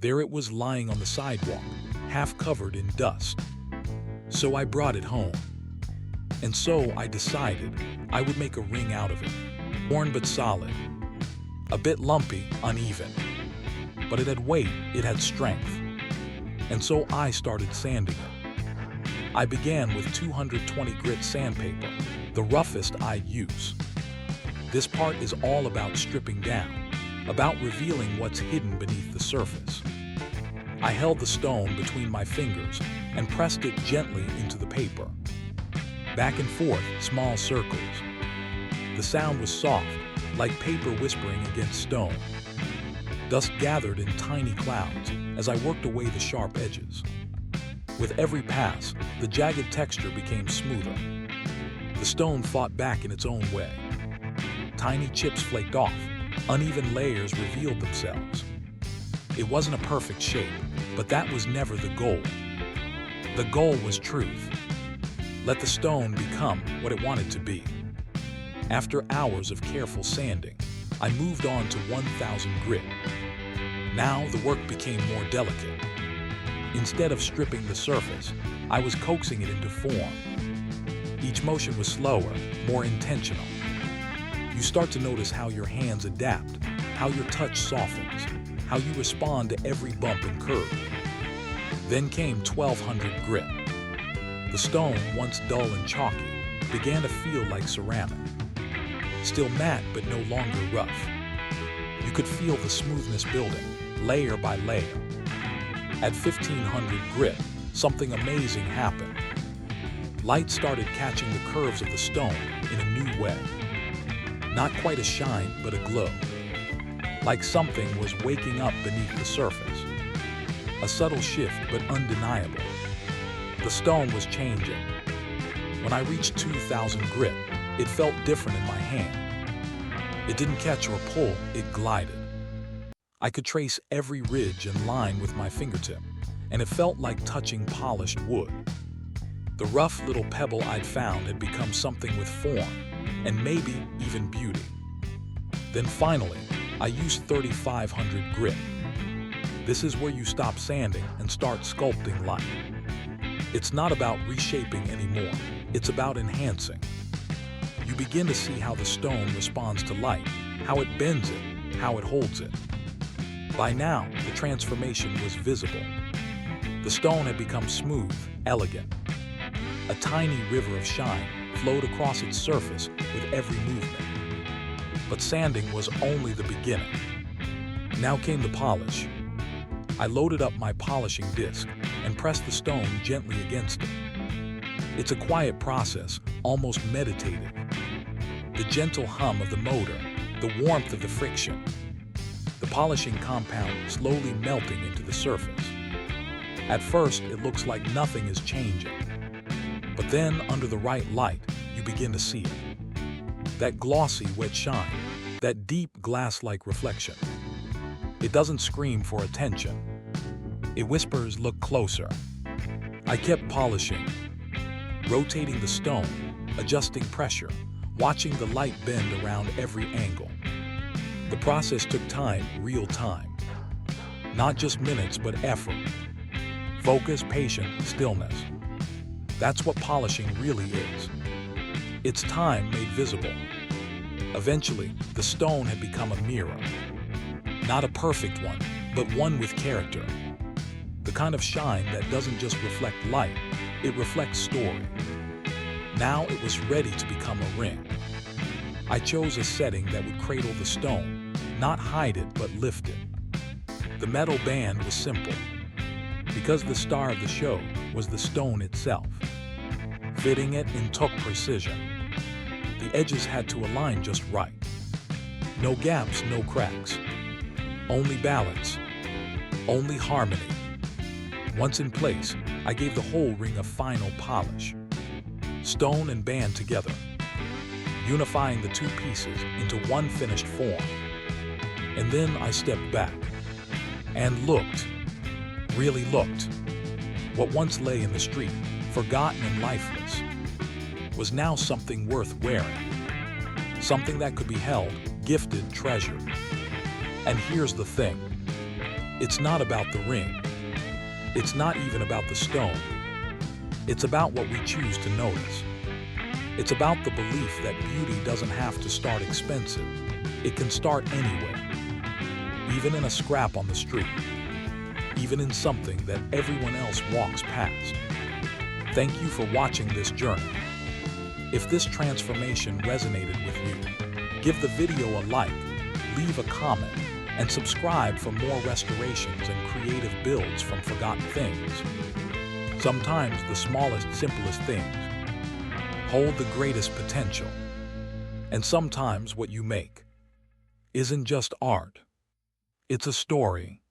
There it was lying on the sidewalk, half covered in dust. So I brought it home. And so I decided I would make a ring out of it, worn but solid. A bit lumpy, uneven. But it had weight, it had strength. And so I started sanding it. I began with 220 grit sandpaper, the roughest I'd use. This part is all about stripping down, about revealing what's hidden beneath the surface. I held the stone between my fingers and pressed it gently into the paper. Back and forth, small circles. The sound was soft, like paper whispering against stone. Dust gathered in tiny clouds as I worked away the sharp edges. With every pass, the jagged texture became smoother. The stone fought back in its own way. Tiny chips flaked off, uneven layers revealed themselves. It wasn't a perfect shape, but that was never the goal. The goal was truth. Let the stone become what it wanted to be. After hours of careful sanding, I moved on to 1000 grit. Now the work became more delicate. Instead of stripping the surface, I was coaxing it into form. Each motion was slower, more intentional. You start to notice how your hands adapt, how your touch softens, how you respond to every bump and curve. Then came 1200 grit. The stone, once dull and chalky, began to feel like ceramic. Still matte, but no longer rough. You could feel the smoothness building, layer by layer. At 1500 grit, something amazing happened. Light started catching the curves of the stone in a new way. Not quite a shine, but a glow. Like something was waking up beneath the surface. A subtle shift, but undeniable. The stone was changing. When I reached 2000 grit, it felt different in my hand. It didn't catch or pull, it glided. I could trace every ridge and line with my fingertip, and it felt like touching polished wood. The rough little pebble I'd found had become something with form, and maybe even beauty. Then finally, I used 3500 grit. This is where you stop sanding and start sculpting light. It's not about reshaping anymore, it's about enhancing. You begin to see how the stone responds to light, how it bends it, how it holds it. By now, the transformation was visible. The stone had become smooth, elegant. A tiny river of shine flowed across its surface with every movement. But sanding was only the beginning. Now came the polish. I loaded up my polishing disc and pressed the stone gently against it. It's a quiet process, almost meditative. The gentle hum of the motor, the warmth of the friction, the polishing compound slowly melting into the surface. At first, it looks like nothing is changing. But then, under the right light, you begin to see it. That glossy, wet shine, that deep glass-like reflection. It doesn't scream for attention. It whispers, "Look closer." I kept polishing, rotating the stone, adjusting pressure, watching the light bend around every angle. The process took time, real time. Not just minutes, but effort. Focus, patience, stillness. That's what polishing really is. It's time made visible. Eventually, the stone had become a mirror. Not a perfect one, but one with character. The kind of shine that doesn't just reflect light, it reflects story. Now it was ready to become a ring. I chose a setting that would cradle the stone, not hide it, but lift it. The metal band was simple, because the star of the show was the stone itself. Fitting it took precision. The edges had to align just right. No gaps, no cracks. Only balance. Only harmony. Once in place, I gave the whole ring a final polish. Stone and band together, unifying the two pieces into one finished form. And then I stepped back and looked, really looked. What once lay in the street, forgotten and lifeless, was now something worth wearing. Something that could be held, gifted, treasured. And here's the thing. It's not about the ring. It's not even about the stone. It's about what we choose to notice. It's about the belief that beauty doesn't have to start expensive. It can start anywhere, even in a scrap on the street, even in something that everyone else walks past. Thank you for watching this journey. If this transformation resonated with you, give the video a like, leave a comment, and subscribe for more restorations and creative builds from forgotten things. Sometimes the smallest, simplest things hold the greatest potential. And sometimes what you make isn't just art. It's a story.